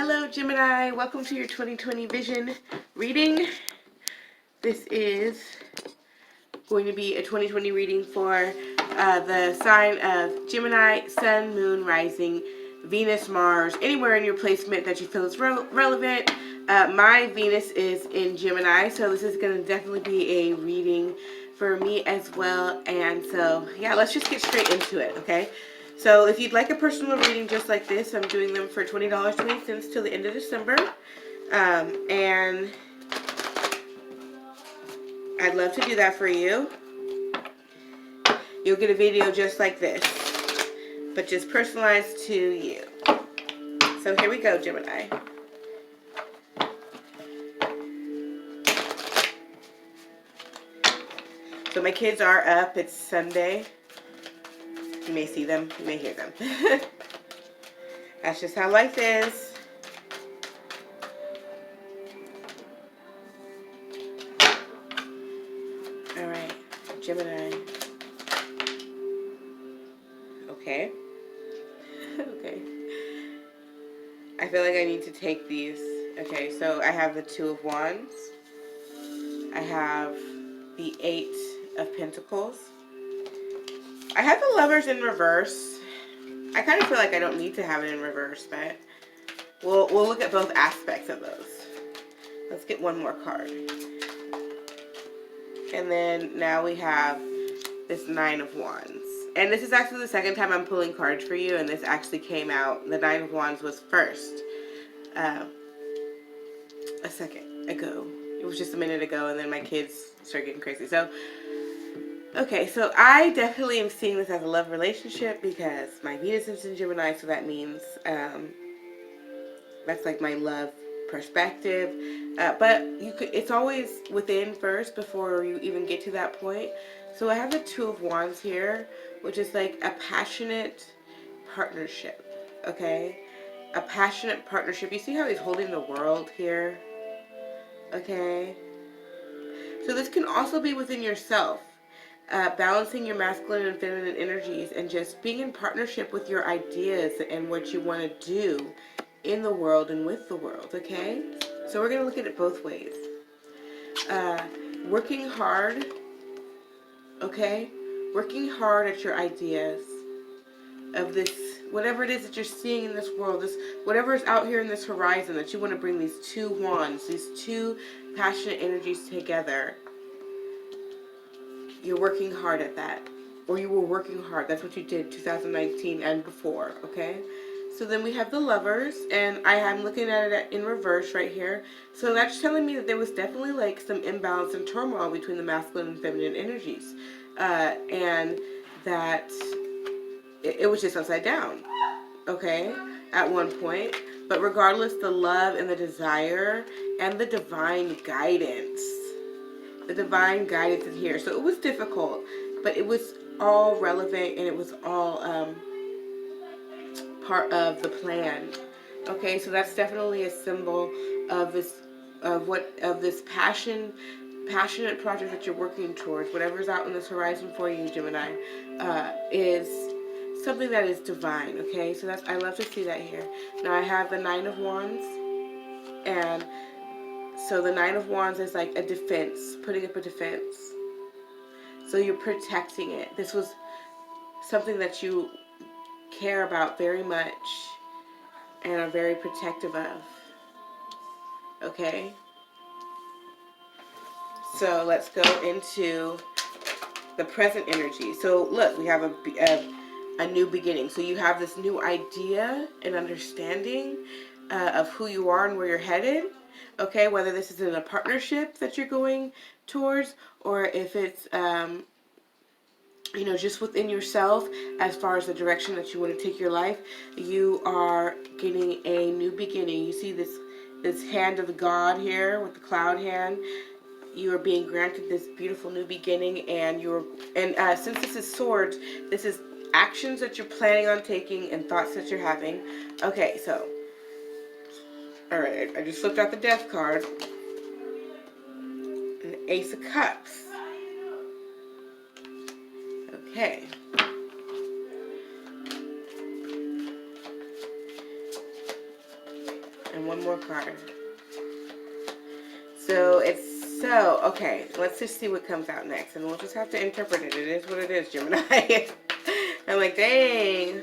Hello Gemini, welcome to your 2020 vision reading. This is going to be a 2020 reading for the sign of Gemini, Sun, Moon, Rising, Venus, Mars, anywhere in your placement that you feel is relevant. My Venus is in Gemini, so this is going to definitely be a reading for me as well. And so, yeah, let's just get straight into it, okay? So if you'd like a personal reading just like this, I'm doing them for $20.20 till the end of December. And I'd love to do that for you. You'll get a video just like this, but just personalized to you. So here we go, Gemini. So my kids are up. It's Sunday. You may see them. You may hear them. That's just how life is. All right, Gemini. Okay. Okay. I feel like I need to take these. Okay, so I have the Two of Wands. I have the Eight of Pentacles. I have the Lovers in reverse. I kind of feel like I don't need to have it in reverse, but we'll look at both aspects of those. Let's get one more card. And then now we have this Nine of Wands. And this is actually the second time I'm pulling cards for you, and this actually came out. The Nine of Wands was first a second ago. It was just a minute ago, and then my kids started getting crazy. So, okay, so I definitely am seeing this as a love relationship because my Venus is in Gemini, so that means that's like my love perspective. But it's always within first before you even get to that point. So I have the Two of Wands here, which is like a passionate partnership, okay? A passionate partnership. You see how he's holding the world here? Okay? So this can also be within yourself. Balancing your masculine and feminine energies and just being in partnership with your ideas and what you want to do in the world and with the world, okay? So we're going to look at it both ways. Working hard, okay? Working hard at your ideas of this, whatever it is that you're seeing in this world, this whatever is out here in this horizon that you want to bring these two wands, these two passionate energies together. You're working hard at that. Or you were working hard. That's what you did 2019 and before, okay? So then we have the Lovers, and I am looking at it in reverse right here. So that's telling me that there was definitely like some imbalance and turmoil between the masculine and feminine energies. And that it was just upside down, okay, at one point. But regardless, the love and the desire and the divine guidance. The divine guidance is here. So it was difficult, but it was all relevant and it was all part of the plan. Okay, so that's definitely a symbol of this, this passionate project that you're working towards. Whatever's out on this horizon for you, Gemini, is something that is divine. Okay, so that's, I love to see that here. Now I have the Nine of Wands, and so the Nine of Wands is like a defense, putting up a defense. So you're protecting it. This was something that you care about very much and are very protective of. Okay? So let's go into the present energy. So look, we have a new beginning. So you have this new idea and understanding of who you are and where you're headed. Okay, whether this is in a partnership that you're going towards, or if it's, you know, just within yourself as far as the direction that you want to take your life, you are getting a new beginning. You see this hand of God here with the cloud hand. You are being granted this beautiful new beginning, and since this is swords, this is actions that you're planning on taking and thoughts that you're having. Okay, so. Alright, I just flipped out the Death card. And the Ace of Cups. Okay. And one more card. So it's so, okay, let's just see what comes out next. And we'll just have to interpret it. It is what it is, Gemini. I'm like, dang.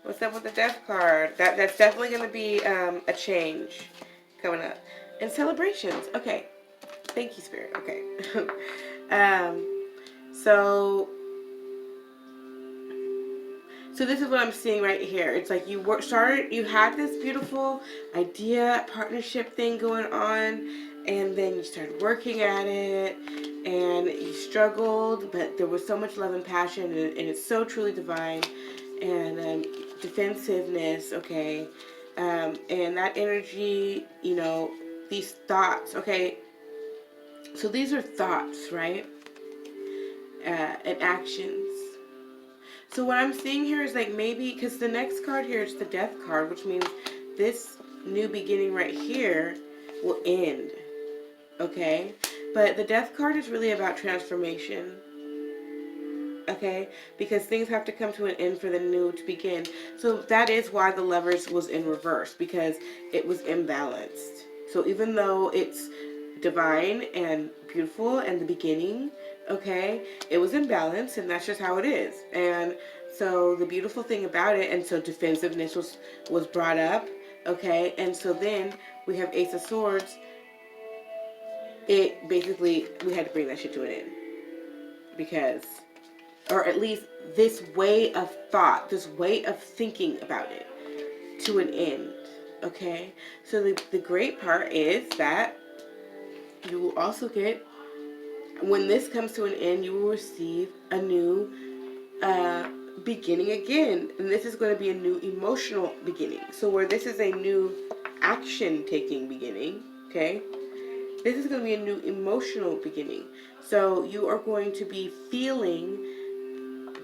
What's up with the death card? That's definitely going to be a change coming up. And celebrations. Okay. Thank you, Spirit. Okay. So this is what I'm seeing right here. It's like you had this beautiful idea, partnership thing going on, and then you started working at it, and you struggled, but there was so much love and passion, and it's so truly divine, and defensiveness, okay, and that energy, you know, these thoughts, okay, so these are thoughts, right, and actions. So what I'm seeing here is like maybe, because the next card here is the death card, which means this new beginning right here will end, okay? But the death card is really about transformation, okay? Because things have to come to an end for the new to begin. So that is why the Lovers was in reverse, because it was imbalanced. So even though it's divine and beautiful and the beginning, okay, it was imbalanced, and that's just how it is. And so the beautiful thing about it, and so defensiveness was brought up, okay, and so then we have Ace of Swords. It basically, we had to bring that shit to an end, because, or at least this way of thought, this way of thinking about it to an end, okay. So the great part is that you will also get, when this comes to an end, you will receive a new beginning again. And this is going to be a new emotional beginning. So where this is a new action-taking beginning, okay, this is going to be a new emotional beginning. So you are going to be feeling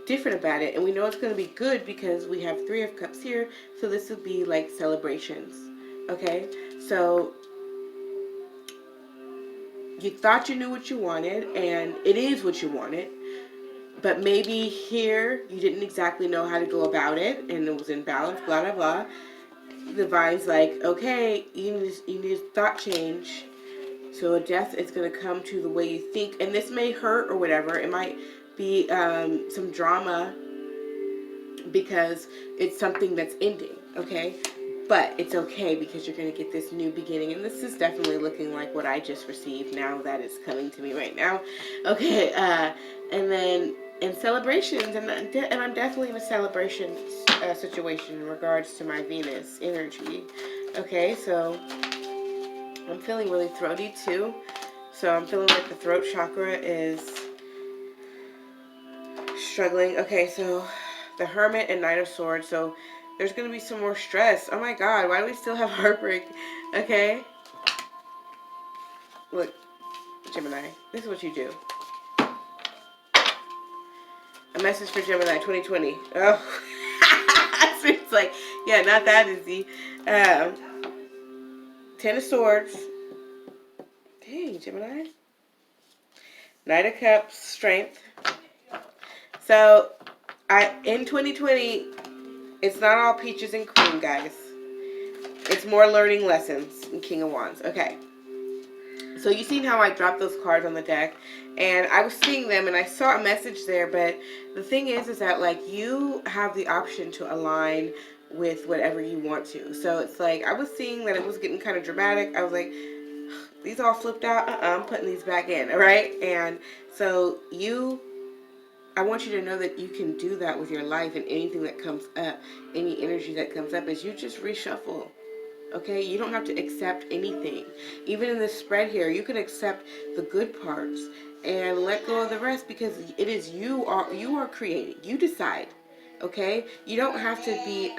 different about it. And we know it's going to be good because we have Three of Cups here. So this would be like celebrations, okay? So you thought you knew what you wanted, and it is what you wanted, but maybe here you didn't exactly know how to go about it, and it was imbalanced, blah, blah, blah. The Divine's like, okay, you need a thought change. So a death is going to come to the way you think, and this may hurt or whatever. It might be some drama because it's something that's ending, okay? But it's okay because you're going to get this new beginning. And this is definitely looking like what I just received now that is coming to me right now. Okay, and then in celebrations, and I'm definitely in a celebration situation in regards to my Venus energy. Okay, so I'm feeling really throaty too. So I'm feeling like the throat chakra is struggling. Okay, so the Hermit and Knight of Swords. So there's going to be some more stress. Oh my God, why do we still have heartbreak? Okay. Look, Gemini, this is what you do. A message for Gemini 2020. Oh. So it's like, yeah, not that easy. Ten of Swords. Dang, Gemini. Knight of Cups, strength. So, in 2020, it's not all peaches and cream, guys. It's more learning lessons in King of Wands. Okay. So you seen how I dropped those cards on the deck, and I was seeing them, and I saw a message there, but the thing is that, like, you have the option to align with whatever you want to. So it's like, I was seeing that it was getting kind of dramatic. I was like, these all flipped out. I'm putting these back in, all right? And so I want you to know that you can do that with your life, and anything that comes up, any energy that comes up, is you just reshuffle. Okay, you don't have to accept anything. Even in this spread here, you can accept the good parts and let go of the rest, because it is you are creating. You decide. Okay, you don't have to be.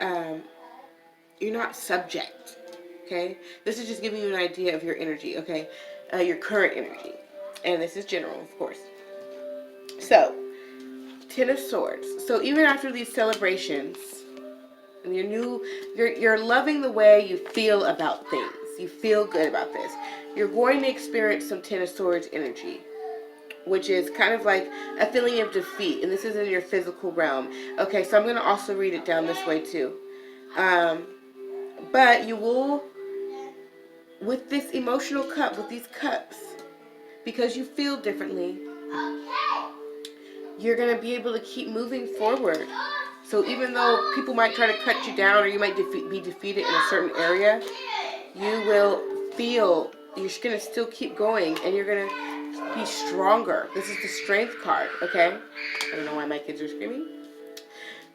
You're not subject. Okay, this is just giving you an idea of your energy. Okay, your current energy, and this is general, of course. So, Ten of Swords. So even after these celebrations, and you're loving the way you feel about things. You feel good about this. You're going to experience some Ten of Swords energy, which is kind of like a feeling of defeat. And this is in your physical realm. Okay, so I'm going to also read it down this way too. But you will with this emotional cup, with these cups, because you feel differently, you're going to be able to keep moving forward. So even though people might try to cut you down, or you might be defeated in a certain area, you will feel, you're going to still keep going, and you're going to be stronger. This is the strength card, okay? I don't know why my kids are screaming.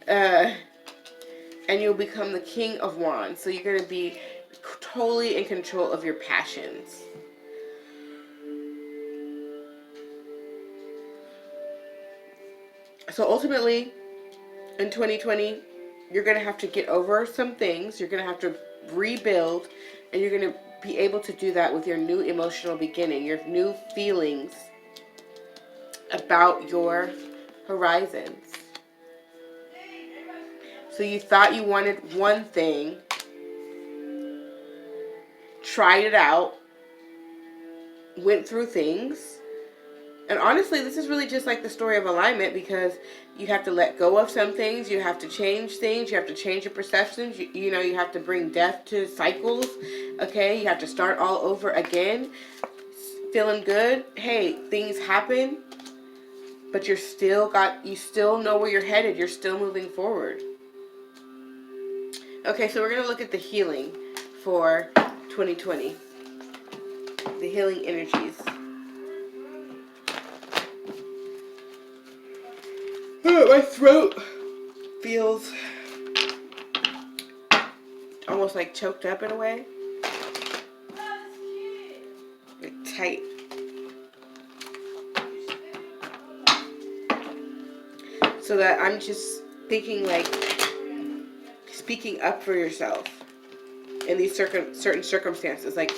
And you'll become the King of Wands. So you're going to be totally in control of your passions. So ultimately, in 2020, you're going to have to get over some things. You're going to have to rebuild. And you're going to be able to do that with your new emotional beginning. Your new feelings about your horizons. So you thought you wanted one thing, tried it out, went through things. And honestly, this is really just like the story of alignment, because you have to let go of some things, you have to change things, you have to change your perceptions, you know, you have to bring death to cycles, okay? You have to start all over again, feeling good. Hey, things happen, but you still know where you're headed, you're still moving forward. Okay, so we're going to look at the healing for 2020. The healing energies. My throat feels almost like choked up in a way. Like tight. So that I'm just thinking, like, speaking up for yourself in these certain circumstances. Like,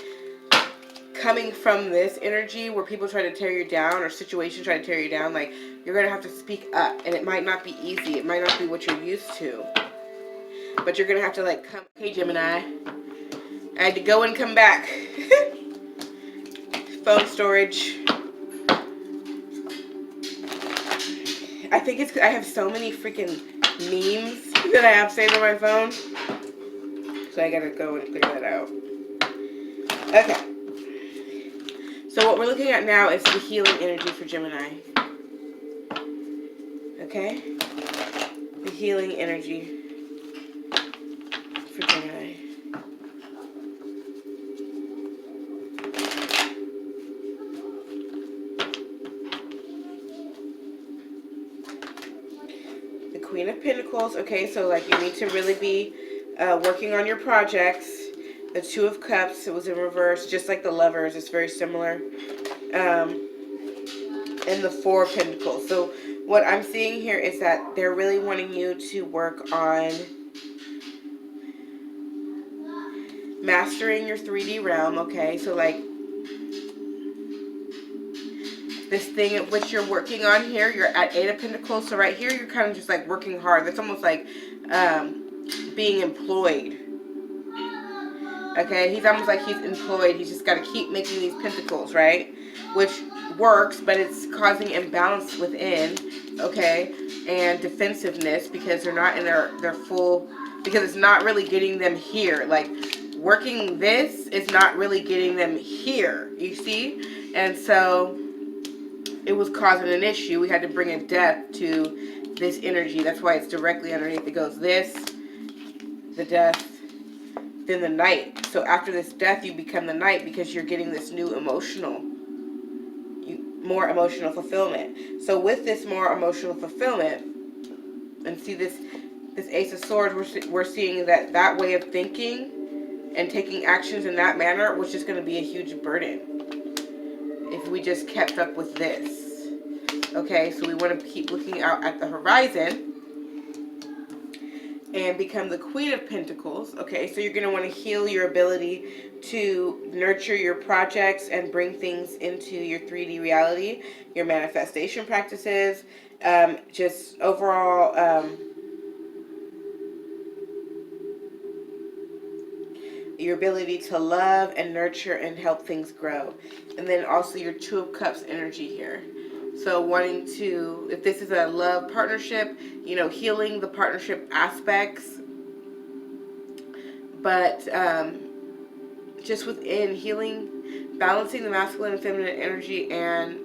coming from this energy where people try to tear you down, or situations try to tear you down, like, you're going to have to speak up. And it might not be easy. It might not be what you're used to. But you're going to have to, like, come. Hey, Gemini. I had to go and come back. Phone storage. I think it's, I have so many freaking memes that I have saved on my phone. So I gotta go and clear that out. Okay. So what we're looking at now is the healing energy for Gemini. Okay? The healing energy for Gemini. The Queen of Pentacles. Okay, so like you need to really be working on your projects. The Two of Cups, it was in reverse, just like the Lovers. It's very similar. And the Four of Pentacles. So what I'm seeing here is that they're really wanting you to work on mastering your 3D realm, okay? So like this thing at which you're working on here, you're at 8 of Pentacles. So right here, you're kind of just like working hard. That's almost like being employed. Okay, he's almost like he's employed. He's just got to keep making these pentacles, right? Which works, but it's causing imbalance within, okay? And defensiveness, because they're not in their full, because it's not really getting them here. Like, working this is not really getting them here, you see? And so it was causing an issue. We had to bring a death to this energy. That's why it's directly underneath. It goes this, the death, then the Knight. So after this death, you become the Knight, because you're getting this new more emotional fulfillment. So with this more emotional fulfillment, and see this Ace of Swords, we're seeing that way of thinking and taking actions in that manner was just going to be a huge burden if we just kept up with this. Okay, so we want to keep looking out at the horizon and become the Queen of Pentacles. Okay, so you're going to want to heal your ability to nurture your projects and bring things into your 3D reality, your manifestation practices, just overall your ability to love and nurture and help things grow. And then also your Two of Cups energy here. So wanting to, if this is a love partnership, you know, healing the partnership aspects, but just within, healing, balancing the masculine and feminine energy, and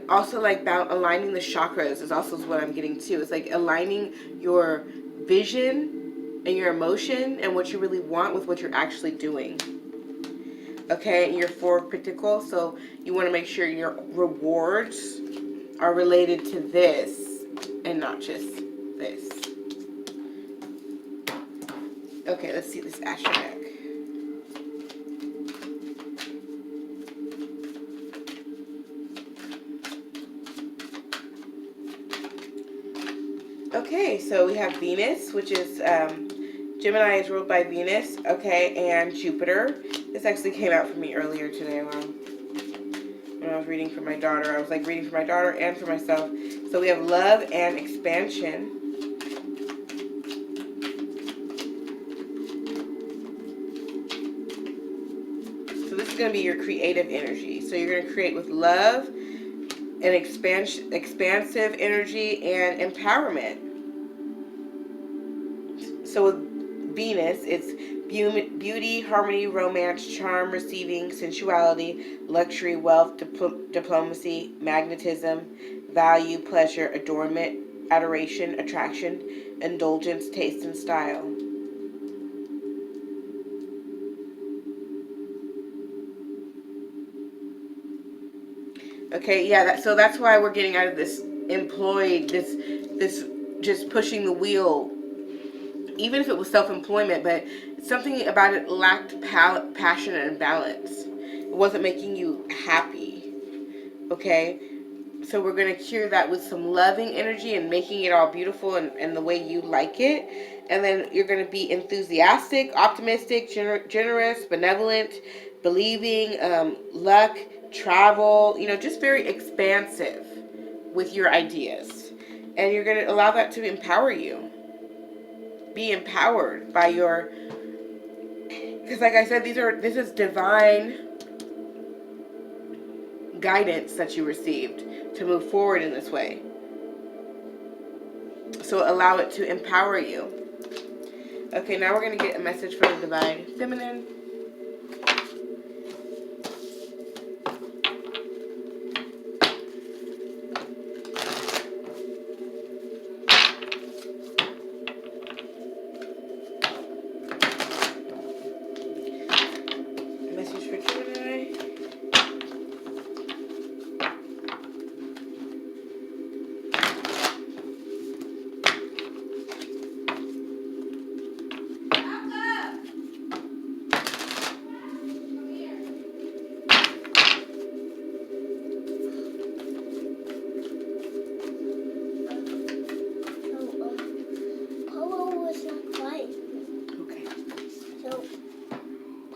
also like aligning the chakras is also what I'm getting too. It's like aligning your vision and your emotion and what you really want with what you're actually doing. Okay, and you're 4 Pentacles, so you want to make sure your rewards are related to this and not just this. Okay, let's see this Astro deck. Okay, so we have Venus, which is Gemini is ruled by Venus, okay, and Jupiter. This actually came out for me earlier today when I was reading for my daughter. I was like reading for my daughter and for myself. So we have love and expansion. So this is going to be your creative energy. So you're going to create with love and expansive energy and empowerment. So with Venus, it's beauty, harmony, romance, charm, receiving, sensuality, luxury, wealth, diplomacy, magnetism, value, pleasure, adornment, adoration, attraction, indulgence, taste, and style. Okay, yeah, so that's why we're getting out of this employed, this just pushing the wheel. Even if it was self-employment, but something about it lacked passion and balance. It wasn't making you happy. Okay? So we're going to cure that with some loving energy and making it all beautiful and the way you like it. And then you're going to be enthusiastic, optimistic, generous, benevolent, believing, luck, travel, just very expansive with your ideas. And you're going to allow that to empower you. Be empowered by your, because like I said, this is divine guidance that you received to move forward in this way. So allow it to empower you. Okay, now we're going to get a message from the Divine Feminine.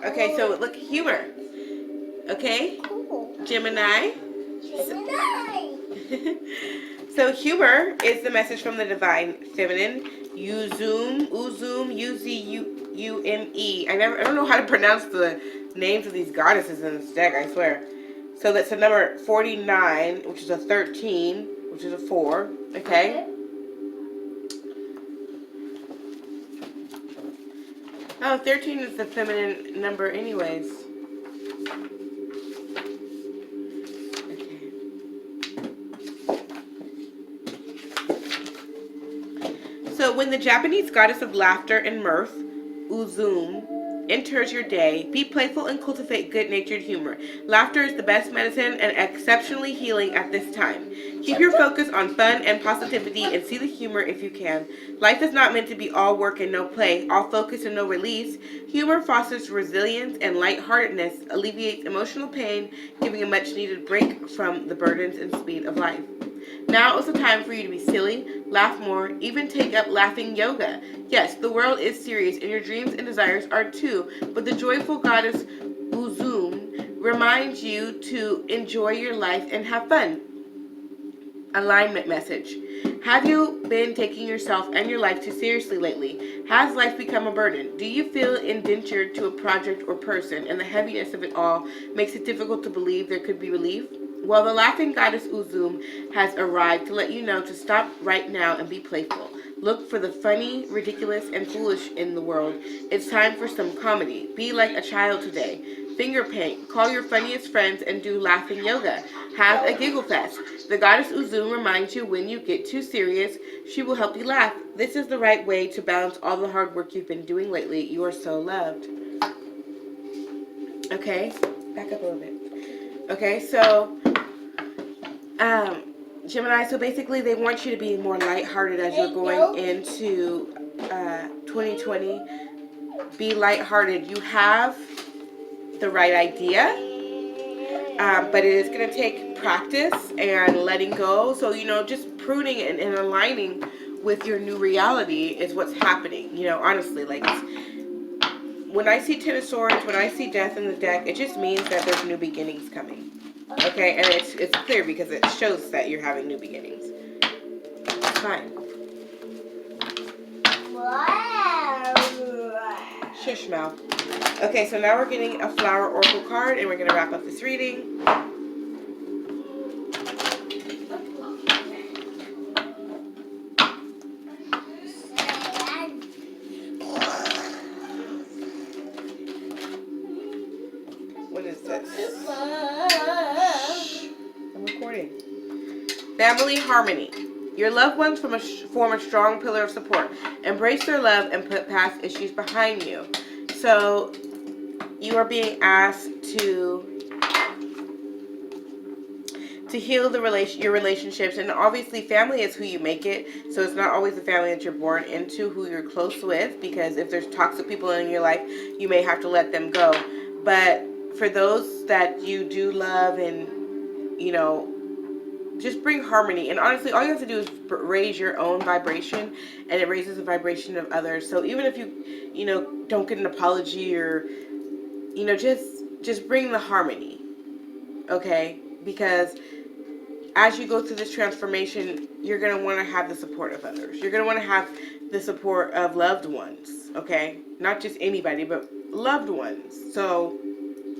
Okay, so look, humor. Okay? Cool. Gemini. Gemini. So humor is the message from the Divine Feminine. Uzume, U-Z-U-M-E. I don't know how to pronounce the names of these goddesses in this deck, I swear. So that's a number 49, which is a 13, which is a 4. Okay? Oh, 13 is the feminine number anyways. Okay. So when the Japanese goddess of laughter and mirth, Uzume, enters your day, be playful and cultivate good-natured humor. Laughter is the best medicine and exceptionally healing at this time. Keep your focus on fun and positivity and see the humor if you can. Life is not meant to be all work and no play, all focus and no release. Humor fosters resilience and lightheartedness, alleviates emotional pain, giving a much-needed break from the burdens and speed of life. Now is the time for you to be silly, laugh more, even take up laughing yoga. Yes, the world is serious and your dreams and desires are too, but the joyful goddess Uzume reminds you to enjoy your life and have fun. Alignment message. Have you been taking yourself and your life too seriously lately? Has life become a burden? Do you feel indentured to a project or person, and the heaviness of it all makes it difficult to believe there could be relief? Well, the laughing goddess Uzume has arrived to let you know to stop right now and be playful. Look for the funny, ridiculous, and foolish in the world. It's time for some comedy. Be like a child today. Finger paint. Call your funniest friends and do laughing yoga. Have a giggle fest. The goddess Uzum reminds you when you get too serious, she will help you laugh. This is the right way to balance all the hard work you've been doing lately. You are so loved. Okay, back up a little bit. Okay, so, Gemini, so basically they want you to be more lighthearted as you're going into 2020. Be lighthearted. You have the right idea, but it is going to take practice and letting go. So, just pruning and aligning with your new reality is what's happening. Honestly, like, when I see Ten of Swords, when I see death in the deck, it just means that there's new beginnings coming. Okay, and it's clear because it shows that you're having new beginnings. It's fine. Wow. Shush mouth. Okay, so now we're getting a flower oracle card, and we're going to wrap up this reading. What is this? I'm recording. Family harmony. Your loved ones form a strong pillar of support. Embrace their love and put past issues behind you. So, you are being asked to heal your relationships, and obviously family is who you make it. So it's not always the family that you're born into who you're close with, because if there's toxic people in your life, you may have to let them go. But for those that you do love, and just bring harmony. And honestly, all you have to do is raise your own vibration, and it raises the vibration of others. So even if you don't get an apology, or just bring the harmony, okay? Because as you go through this transformation, you're going to want to have the support of others. You're going to want to have the support of loved ones, okay? Not just anybody, but loved ones. So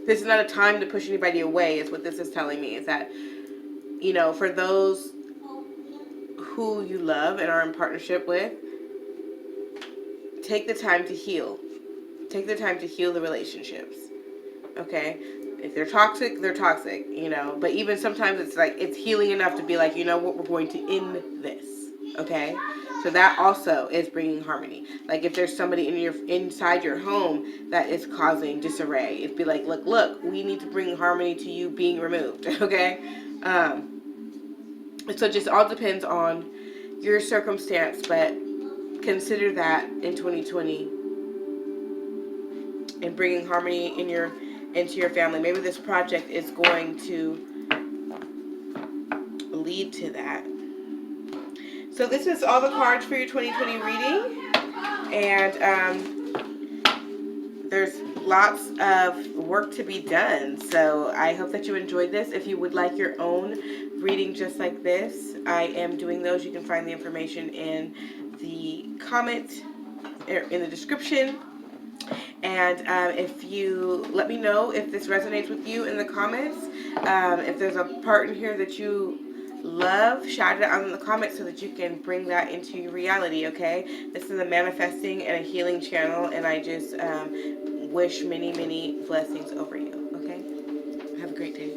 this is not a time to push anybody away, is what this is telling me. Is that, for those who you love and are in partnership with, take the time to heal. Take the time to heal the relationships, okay? If they're toxic, they're toxic, But even sometimes it's healing enough to be like, you know what, we're going to end this, okay? So that also is bringing harmony. Like if there's somebody inside your home that is causing disarray, it'd be like, look, we need to bring harmony to you being removed, okay? So it just all depends on your circumstance, but consider that in 2020 and bringing harmony into your family. Maybe this project is going to lead to that. So this is all the cards for your 2020 reading, and there's lots of work to be done. So I hope that you enjoyed this. If you would like your own reading just like this, I am doing those. You can find the information in the comment, in the description. And if you let me know if this resonates with you in the comments, if there's a part in here that you love, shout it out in the comments so that you can bring that into your reality, okay? This is a manifesting and a healing channel, and I just wish many, many blessings over you, okay? Have a great day.